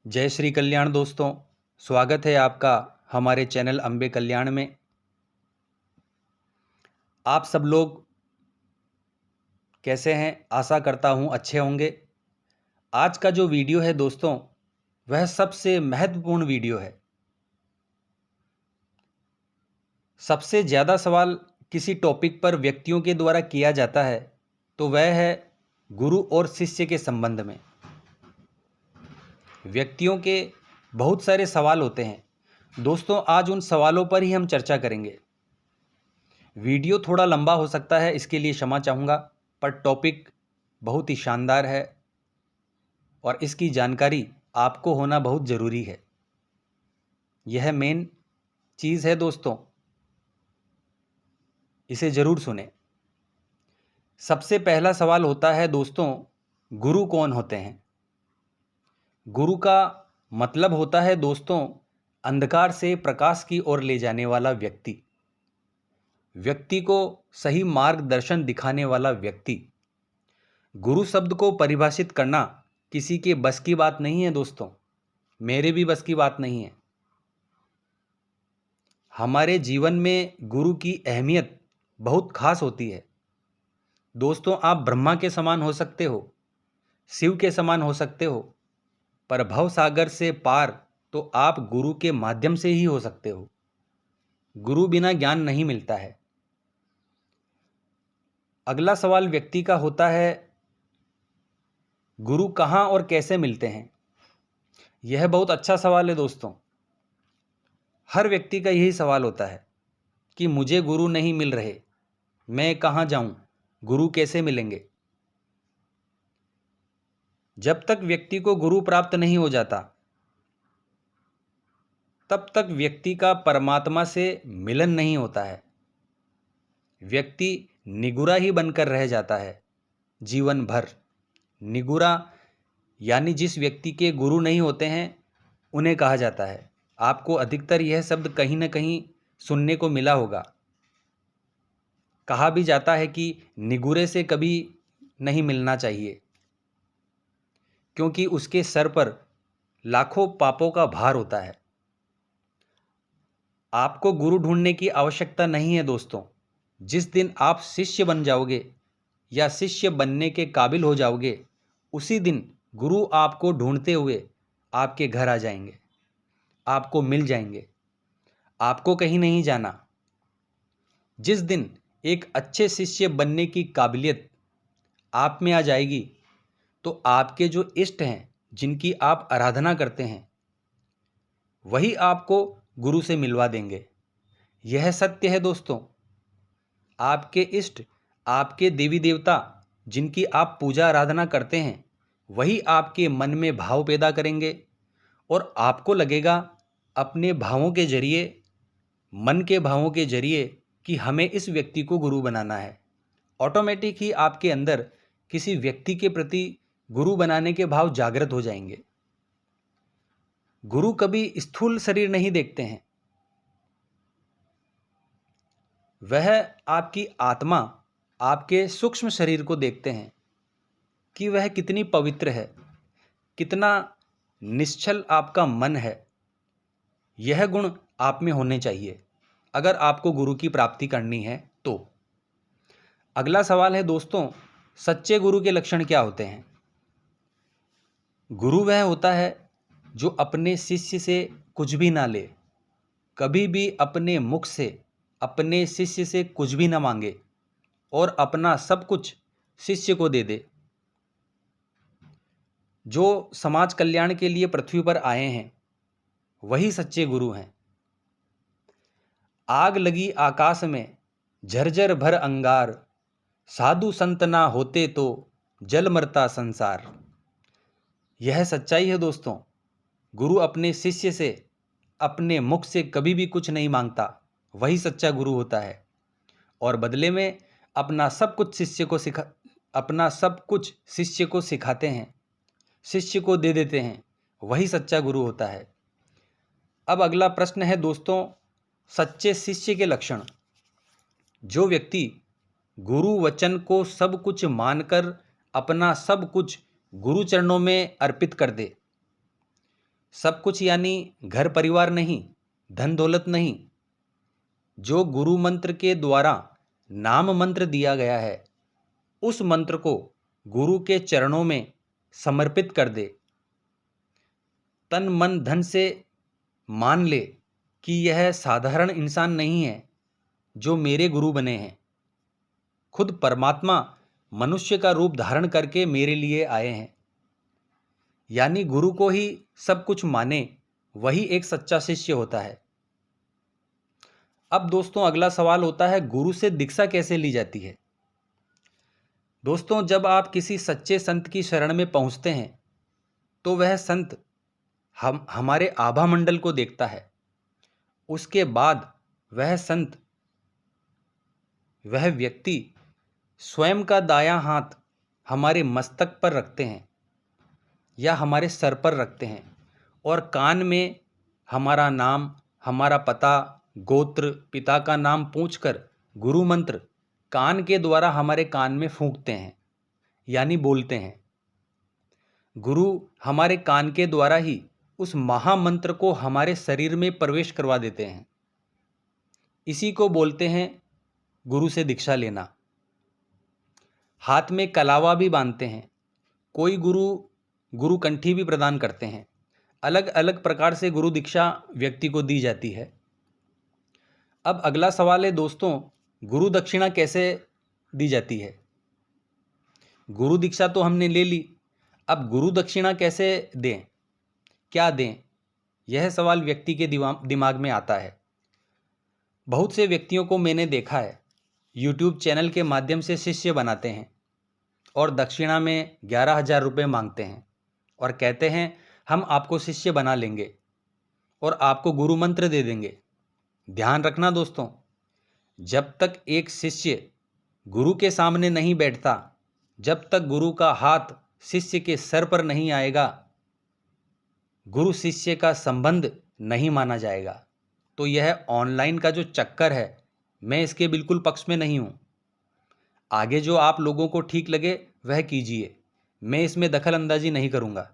जय श्री कल्याण दोस्तों। स्वागत है आपका हमारे चैनल अम्बे कल्याण में। आप सब लोग कैसे हैं? आशा करता हूं अच्छे होंगे। आज का जो वीडियो है दोस्तों, वह सबसे महत्वपूर्ण वीडियो है। सबसे ज़्यादा सवाल किसी टॉपिक पर व्यक्तियों के द्वारा किया जाता है तो वह है गुरु और शिष्य के संबंध में। व्यक्तियों के बहुत सारे सवाल होते हैं दोस्तों, आज उन सवालों पर ही हम चर्चा करेंगे। वीडियो थोड़ा लंबा हो सकता है, इसके लिए क्षमा चाहूँगा, पर टॉपिक बहुत ही शानदार है और इसकी जानकारी आपको होना बहुत ज़रूरी है। यह मेन चीज़ है दोस्तों, इसे ज़रूर सुने। सबसे पहला सवाल होता है दोस्तों, गुरु कौन होते हैं? गुरु का मतलब होता है दोस्तों, अंधकार से प्रकाश की ओर ले जाने वाला व्यक्ति, व्यक्ति को सही मार्गदर्शन दिखाने वाला व्यक्ति। गुरु शब्द को परिभाषित करना किसी के बस की बात नहीं है दोस्तों, मेरे भी बस की बात नहीं है। हमारे जीवन में गुरु की अहमियत बहुत खास होती है दोस्तों। आप ब्रह्मा के समान हो सकते हो, शिव के समान हो सकते हो, पर भव सागर से पार तो आप गुरु के माध्यम से ही हो सकते हो। गुरु बिना ज्ञान नहीं मिलता है। अगला सवाल व्यक्ति का होता है, गुरु कहाँ और कैसे मिलते हैं? यह बहुत अच्छा सवाल है दोस्तों। हर व्यक्ति का यही सवाल होता है कि मुझे गुरु नहीं मिल रहे, मैं कहाँ जाऊं, गुरु कैसे मिलेंगे? जब तक व्यक्ति को गुरु प्राप्त नहीं हो जाता, तब तक व्यक्ति का परमात्मा से मिलन नहीं होता है। व्यक्ति निगुरा ही बनकर रह जाता है जीवन भर। निगुरा यानी जिस व्यक्ति के गुरु नहीं होते हैं उन्हें कहा जाता है। आपको अधिकतर यह शब्द कहीं ना कहीं सुनने को मिला होगा। कहा भी जाता है कि निगुरे से कभी नहीं मिलना चाहिए, क्योंकि उसके सर पर लाखों पापों का भार होता है। आपको गुरु ढूंढने की आवश्यकता नहीं है दोस्तों। जिस दिन आप शिष्य बन जाओगे या शिष्य बनने के काबिल हो जाओगे, उसी दिन गुरु आपको ढूंढते हुए आपके घर आ जाएंगे, आपको मिल जाएंगे। आपको कहीं नहीं जाना। जिस दिन एक अच्छे शिष्य बनने की काबिलियत आप में आ जाएगी, तो आपके जो इष्ट हैं, जिनकी आप आराधना करते हैं, वही आपको गुरु से मिलवा देंगे। यह सत्य है दोस्तों। आपके इष्ट, आपके देवी देवता जिनकी आप पूजा आराधना करते हैं, वही आपके मन में भाव पैदा करेंगे और आपको लगेगा अपने भावों के जरिए, मन के भावों के जरिए कि हमें इस व्यक्ति को गुरु बनाना है। ऑटोमेटिक ही आपके अंदर किसी व्यक्ति के प्रति गुरु बनाने के भाव जागृत हो जाएंगे। गुरु कभी स्थूल शरीर नहीं देखते हैं, वह आपकी आत्मा, आपके सूक्ष्म शरीर को देखते हैं कि वह कितनी पवित्र है, कितना निश्चल आपका मन है। यह गुण आप में होने चाहिए अगर आपको गुरु की प्राप्ति करनी है तो। अगला सवाल है दोस्तों, सच्चे गुरु के लक्षण क्या होते हैं? गुरु वह होता है जो अपने शिष्य से कुछ भी ना ले, कभी भी अपने मुख से अपने शिष्य से कुछ भी ना मांगे और अपना सब कुछ शिष्य को दे दे। जो समाज कल्याण के लिए पृथ्वी पर आए हैं, वही सच्चे गुरु हैं। आग लगी आकाश में, झरझर भर अंगार, साधु संत ना होते तो जल मरता संसार। यह सच्चाई है दोस्तों। गुरु अपने शिष्य से अपने मुख से कभी भी कुछ नहीं मांगता, वही सच्चा गुरु होता है। और बदले में अपना सब कुछ शिष्य को सिखाते हैं, शिष्य को दे देते हैं, वही सच्चा गुरु होता है। अब अगला प्रश्न है दोस्तों, सच्चे शिष्य के लक्षण। जो व्यक्ति गुरु वचन को सब कुछ मानकर अपना सब कुछ गुरु चरणों में अर्पित कर दे, सब कुछ यानी घर परिवार नहीं, धन दौलत नहीं। जो गुरु मंत्र के द्वारा नाम मंत्र दिया गया है, उस मंत्र को गुरु के चरणों में समर्पित कर दे। तन मन धन से मान ले कि यह साधारण इंसान नहीं है जो मेरे गुरु बने हैं। खुद परमात्मा मनुष्य का रूप धारण करके मेरे लिए आए हैं। यानी गुरु को ही सब कुछ माने, वही एक सच्चा शिष्य होता है। अब दोस्तों अगला सवाल होता है, गुरु से दीक्षा कैसे ली जाती है। दोस्तों जब आप किसी सच्चे संत की शरण में पहुंचते हैं तो वह संत हमारे आभा मंडल को देखता है। उसके बाद वह संत, वह व्यक्ति स्वयं का दायां हाथ हमारे मस्तक पर रखते हैं या हमारे सर पर रखते हैं और कान में हमारा नाम, हमारा पता, गोत्र, पिता का नाम पूछकर गुरु मंत्र कान के द्वारा हमारे कान में फूंकते हैं, यानी बोलते हैं। गुरु हमारे कान के द्वारा ही उस महामंत्र को हमारे शरीर में प्रवेश करवा देते हैं। इसी को बोलते हैं गुरु से दीक्षा लेना। हाथ में कलावा भी बांधते हैं। कोई गुरु कंठी भी प्रदान करते हैं। अलग अलग प्रकार से गुरु दीक्षा व्यक्ति को दी जाती है। अब अगला सवाल है दोस्तों, गुरु दक्षिणा कैसे दी जाती है। गुरु दीक्षा तो हमने ले ली, अब गुरु दक्षिणा कैसे दें, क्या दें, यह सवाल व्यक्ति के दिमाग में आता है। बहुत से व्यक्तियों को मैंने देखा है, यूट्यूब चैनल के माध्यम से शिष्य बनाते हैं और दक्षिणा में 11,000 रुपये मांगते हैं और कहते हैं हम आपको शिष्य बना लेंगे और आपको गुरु मंत्र दे देंगे। ध्यान रखना दोस्तों, जब तक एक शिष्य गुरु के सामने नहीं बैठता, जब तक गुरु का हाथ शिष्य के सर पर नहीं आएगा, गुरु शिष्य का संबंध नहीं माना जाएगा। तो यह ऑनलाइन का जो चक्कर है, मैं इसके बिल्कुल पक्ष में नहीं हूँ। आगे जो आप लोगों को ठीक लगे वह कीजिए, मैं इसमें दखल अंदाजी नहीं करूँगा।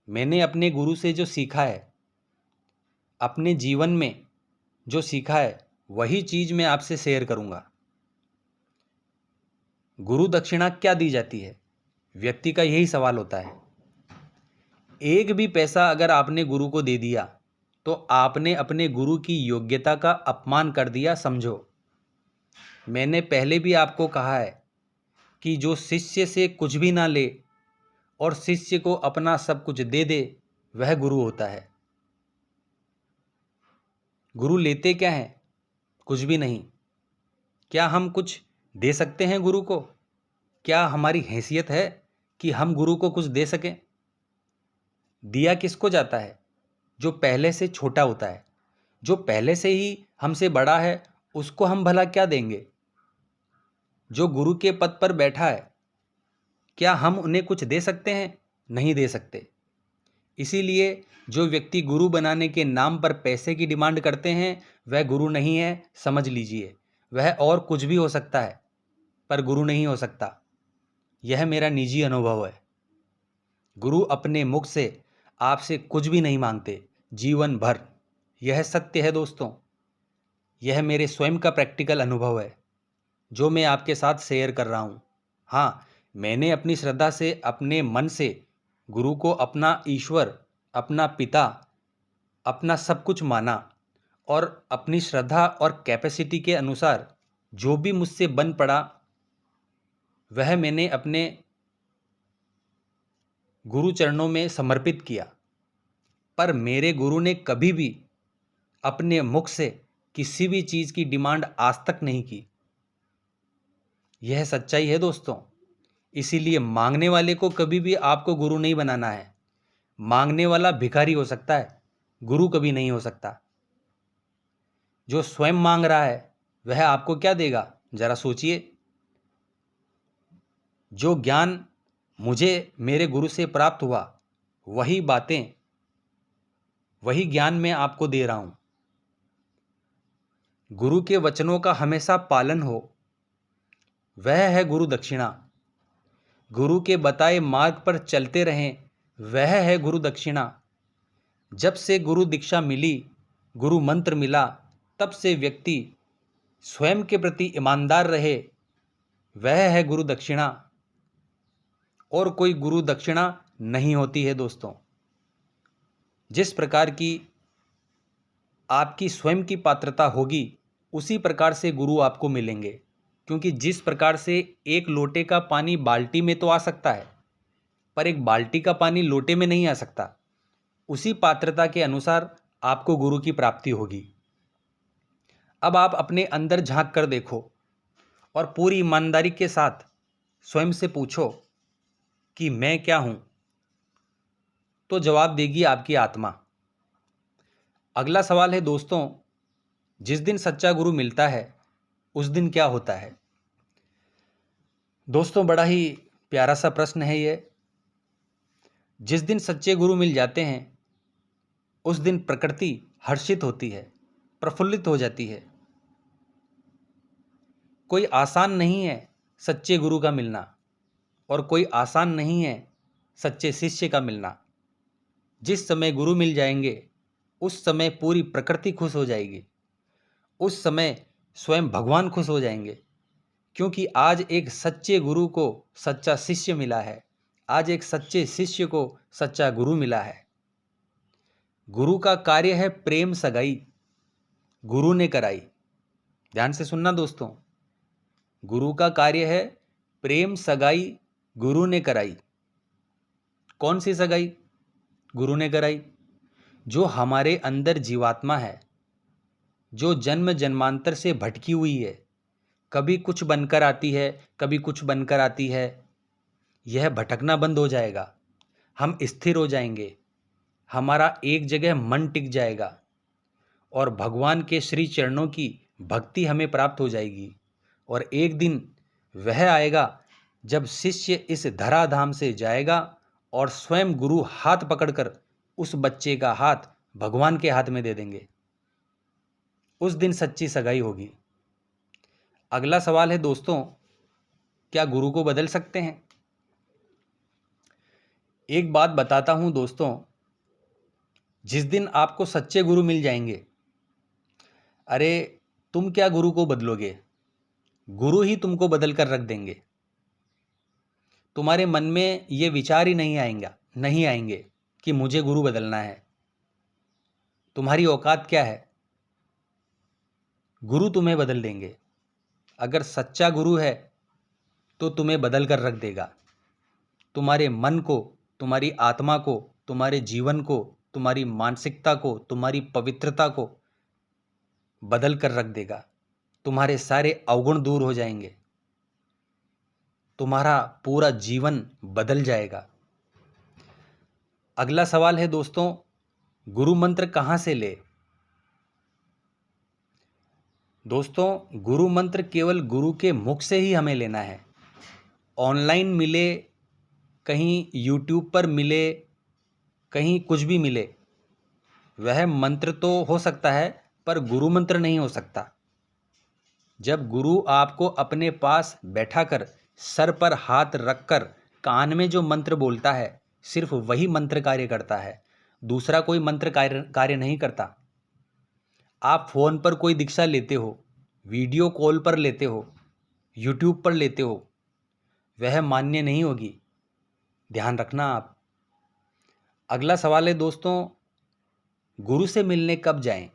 मैंने अपने गुरु से जो सीखा है, अपने जीवन में जो सीखा है, वही चीज़ मैं आपसे शेयर करूँगा। गुरु दक्षिणा क्या दी जाती है, व्यक्ति का यही सवाल होता है। एक भी पैसा अगर आपने गुरु को दे दिया तो आपने अपने गुरु की योग्यता का अपमान कर दिया, समझो। मैंने पहले भी आपको कहा है कि जो शिष्य से कुछ भी ना ले और शिष्य को अपना सब कुछ दे दे, वह गुरु होता है। गुरु लेते क्या है, कुछ भी नहीं। क्या हम कुछ दे सकते हैं गुरु को? क्या हमारी हैसियत है कि हम गुरु को कुछ दे सकें? दिया किसको जाता है? जो पहले से छोटा होता है। जो पहले से ही हमसे बड़ा है, उसको हम भला क्या देंगे? जो गुरु के पद पर बैठा है, क्या हम उन्हें कुछ दे सकते हैं? नहीं दे सकते। इसीलिए जो व्यक्ति गुरु बनाने के नाम पर पैसे की डिमांड करते हैं, वह गुरु नहीं है, समझ लीजिए। वह और कुछ भी हो सकता है, पर गुरु नहीं हो सकता। यह मेरा निजी अनुभव है। गुरु अपने मुख से आपसे कुछ भी नहीं मांगते जीवन भर। यह सत्य है दोस्तों। यह मेरे स्वयं का प्रैक्टिकल अनुभव है जो मैं आपके साथ शेयर कर रहा हूँ। हाँ, मैंने अपनी श्रद्धा से, अपने मन से गुरु को अपना ईश्वर, अपना पिता, अपना सब कुछ माना और अपनी श्रद्धा और कैपेसिटी के अनुसार जो भी मुझसे बन पड़ा, वह मैंने अपने गुरु चरणों में समर्पित किया। पर मेरे गुरु ने कभी भी अपने मुख से किसी भी चीज़ की डिमांड आज तक नहीं की। यह सच्चाई है दोस्तों। इसीलिए मांगने वाले को कभी भी आपको गुरु नहीं बनाना है। मांगने वाला भिखारी हो सकता है, गुरु कभी नहीं हो सकता। जो स्वयं मांग रहा है वह आपको क्या देगा, जरा सोचिए। जो ज्ञान मुझे मेरे गुरु से प्राप्त हुआ, वही बातें, वही ज्ञान मैं आपको दे रहा हूं। गुरु के वचनों का हमेशा पालन हो, वह है गुरु दक्षिणा। गुरु के बताए मार्ग पर चलते रहें, वह है गुरु दक्षिणा। जब से गुरु दीक्षा मिली, गुरु मंत्र मिला, तब से व्यक्ति स्वयं के प्रति ईमानदार रहे, वह है गुरु दक्षिणा। और कोई गुरु दक्षिणा नहीं होती है दोस्तों। जिस प्रकार की आपकी स्वयं की पात्रता होगी, उसी प्रकार से गुरु आपको मिलेंगे। क्योंकि जिस प्रकार से एक लोटे का पानी बाल्टी में तो आ सकता है, पर एक बाल्टी का पानी लोटे में नहीं आ सकता, उसी पात्रता के अनुसार आपको गुरु की प्राप्ति होगी। अब आप अपने अंदर झांक कर देखो और पूरी ईमानदारी के साथ स्वयं से पूछो कि मैं क्या हूं, तो जवाब देगी आपकी आत्मा। अगला सवाल है दोस्तों, जिस दिन सच्चा गुरु मिलता है उस दिन क्या होता है? दोस्तों, बड़ा ही प्यारा सा प्रश्न है ये। जिस दिन सच्चे गुरु मिल जाते हैं उस दिन प्रकृति हर्षित होती है, प्रफुल्लित हो जाती है। कोई आसान नहीं है सच्चे गुरु का मिलना, और कोई आसान नहीं है सच्चे शिष्य का मिलना। जिस समय गुरु मिल जाएंगे उस समय पूरी प्रकृति खुश हो जाएगी, उस समय स्वयं भगवान खुश हो जाएंगे। क्योंकि आज एक सच्चे गुरु को सच्चा शिष्य मिला है, आज एक सच्चे शिष्य को सच्चा गुरु मिला है। गुरु का कार्य है प्रेम सगाई, गुरु ने कराई। ध्यान से सुनना दोस्तों, गुरु का कार्य है प्रेम सगाई, गुरु ने कराई। कौन सी सगाई? गुरु ने कराई। जो हमारे अंदर जीवात्मा है, जो जन्म जन्मांतर से भटकी हुई है, कभी कुछ बनकर आती है, कभी कुछ बनकर आती है, यह भटकना बंद हो जाएगा। हम स्थिर हो जाएंगे, हमारा एक जगह मन टिक जाएगा और भगवान के श्री चरणों की भक्ति हमें प्राप्त हो जाएगी। और एक दिन वह आएगा जब शिष्य इस धराधाम से जाएगा और स्वयं गुरु हाथ पकड़कर उस बच्चे का हाथ भगवान के हाथ में दे देंगे। उस दिन सच्ची सगाई होगी। अगला सवाल है दोस्तों, क्या गुरु को बदल सकते हैं? एक बात बताता हूं दोस्तों, जिस दिन आपको सच्चे गुरु मिल जाएंगे, अरे तुम क्या गुरु को बदलोगे, गुरु ही तुमको बदल कर रख देंगे। तुम्हारे मन में ये विचार ही नहीं आएंगे कि मुझे गुरु बदलना है। तुम्हारी औकात क्या है, गुरु तुम्हें बदल देंगे। अगर सच्चा गुरु है तो तुम्हें बदल कर रख देगा। तुम्हारे मन को, तुम्हारी आत्मा को, तुम्हारे जीवन को, तुम्हारी मानसिकता को, तुम्हारी पवित्रता को बदल कर रख देगा। तुम्हारे सारे अवगुण दूर हो जाएंगे, तुम्हारा पूरा जीवन बदल जाएगा। अगला सवाल है दोस्तों, गुरु मंत्र कहाँ से ले? दोस्तों, गुरु मंत्र केवल गुरु के मुख से ही हमें लेना है। ऑनलाइन मिले, कहीं यूट्यूब पर मिले, कहीं कुछ भी मिले, वह मंत्र तो हो सकता है पर गुरु मंत्र नहीं हो सकता। जब गुरु आपको अपने पास बैठाकर सर पर हाथ रखकर कान में जो मंत्र बोलता है, सिर्फ वही मंत्र कार्य करता है, दूसरा कोई मंत्र कार्य नहीं करता। आप फोन पर कोई दीक्षा लेते हो, वीडियो कॉल पर लेते हो, यूट्यूब पर लेते हो, वह मान्य नहीं होगी, ध्यान रखना आप। अगला सवाल है दोस्तों, गुरु से मिलने कब जाएं?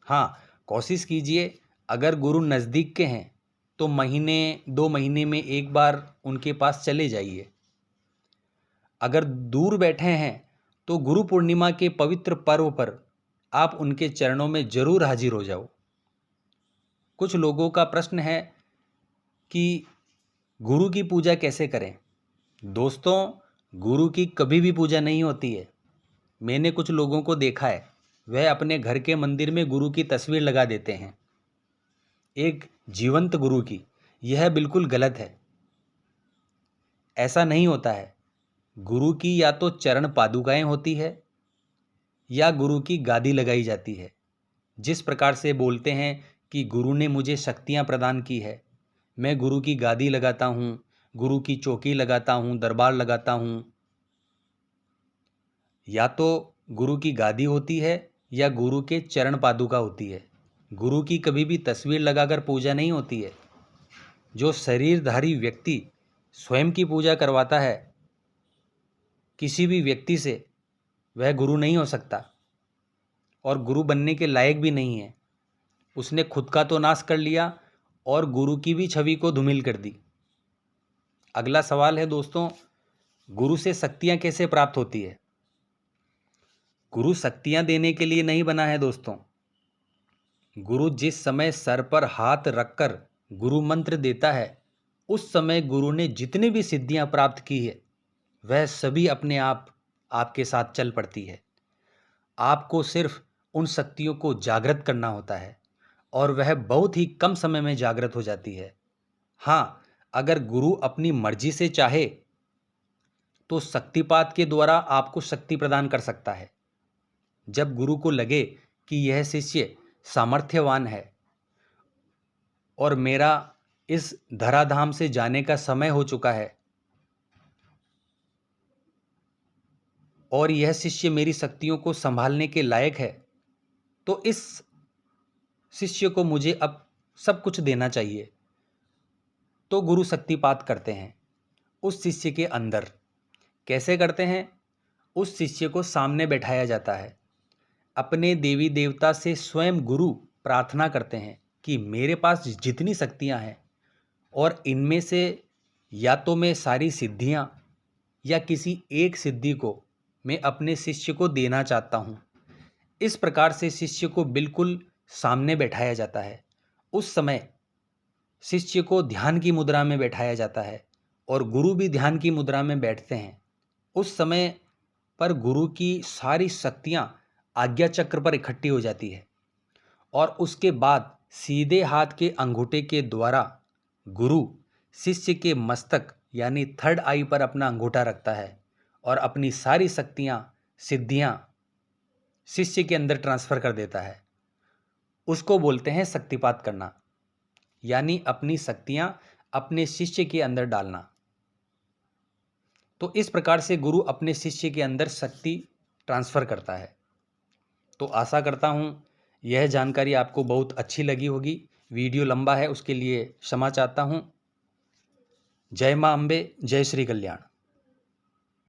हाँ, कोशिश कीजिए, अगर गुरु नज़दीक के हैं तो महीने 2 महीने में एक बार उनके पास चले जाइए। अगर दूर बैठे हैं तो गुरु पूर्णिमा के पवित्र पर्व पर आप उनके चरणों में जरूर हाजिर हो जाओ। कुछ लोगों का प्रश्न है कि गुरु की पूजा कैसे करें? दोस्तों, गुरु की कभी भी पूजा नहीं होती है। मैंने कुछ लोगों को देखा है, वह अपने घर के मंदिर में गुरु की तस्वीर लगा देते हैं, एक जीवंत गुरु की। यह बिल्कुल गलत है, ऐसा नहीं होता है। गुरु की या तो चरण पादुकाएं होती है या गुरु की गादी लगाई जाती है। जिस प्रकार से बोलते हैं कि गुरु ने मुझे शक्तियां प्रदान की है, मैं गुरु की गादी लगाता हूँ, गुरु की चौकी लगाता हूँ, दरबार लगाता हूँ, या तो गुरु की गादी होती है या गुरु के चरण पादुका होती है। गुरु की कभी भी तस्वीर लगाकर पूजा नहीं होती है। जो शरीरधारी व्यक्ति स्वयं की पूजा करवाता है किसी भी व्यक्ति से, वह गुरु नहीं हो सकता और गुरु बनने के लायक भी नहीं है। उसने खुद का तो नाश कर लिया और गुरु की भी छवि को धूमिल कर दी। अगला सवाल है दोस्तों, गुरु से शक्तियां कैसे प्राप्त होती है? गुरु शक्तियां देने के लिए नहीं बना है दोस्तों। गुरु जिस समय सर पर हाथ रखकर गुरु मंत्र देता है, उस समय गुरु ने जितनी भी सिद्धियां प्राप्त की है वह सभी अपने आप आपके साथ चल पड़ती है। आपको सिर्फ उन शक्तियों को जागृत करना होता है और वह बहुत ही कम समय में जागृत हो जाती है। हाँ, अगर गुरु अपनी मर्जी से चाहे तो शक्तिपात के द्वारा आपको शक्ति प्रदान कर सकता है। जब गुरु को लगे कि यह शिष्य सामर्थ्यवान है और मेरा इस धराधाम से जाने का समय हो चुका है और यह शिष्य मेरी शक्तियों को संभालने के लायक है, तो इस शिष्य को मुझे अब सब कुछ देना चाहिए, तो गुरु शक्तिपात करते हैं उस शिष्य के अंदर। कैसे करते हैं? उस शिष्य को सामने बैठाया जाता है। अपने देवी देवता से स्वयं गुरु प्रार्थना करते हैं कि मेरे पास जितनी शक्तियां हैं और इनमें से या तो मैं सारी सिद्धियां या किसी एक सिद्धि को मैं अपने शिष्य को देना चाहता हूं। इस प्रकार से शिष्य को बिल्कुल सामने बैठाया जाता है। उस समय शिष्य को ध्यान की मुद्रा में बैठाया जाता है और गुरु भी ध्यान की मुद्रा में बैठते हैं। उस समय पर गुरु की सारी शक्तियां आज्ञा चक्र पर इकट्ठी हो जाती है और उसके बाद सीधे हाथ के अंगूठे के द्वारा गुरु शिष्य के मस्तक यानी थर्ड आई पर अपना अंगूठा रखता है और अपनी सारी शक्तियां, सिद्धियां शिष्य के अंदर ट्रांसफर कर देता है। उसको बोलते हैं शक्तिपात करना, यानी अपनी शक्तियां अपने शिष्य के अंदर डालना। तो इस प्रकार से गुरु अपने शिष्य के अंदर शक्ति ट्रांसफर करता है। तो आशा करता हूं यह जानकारी आपको बहुत अच्छी लगी होगी। वीडियो लंबा है, उसके लिए क्षमा चाहता हूं। जय मां अम्बे, जय श्री कल्याण।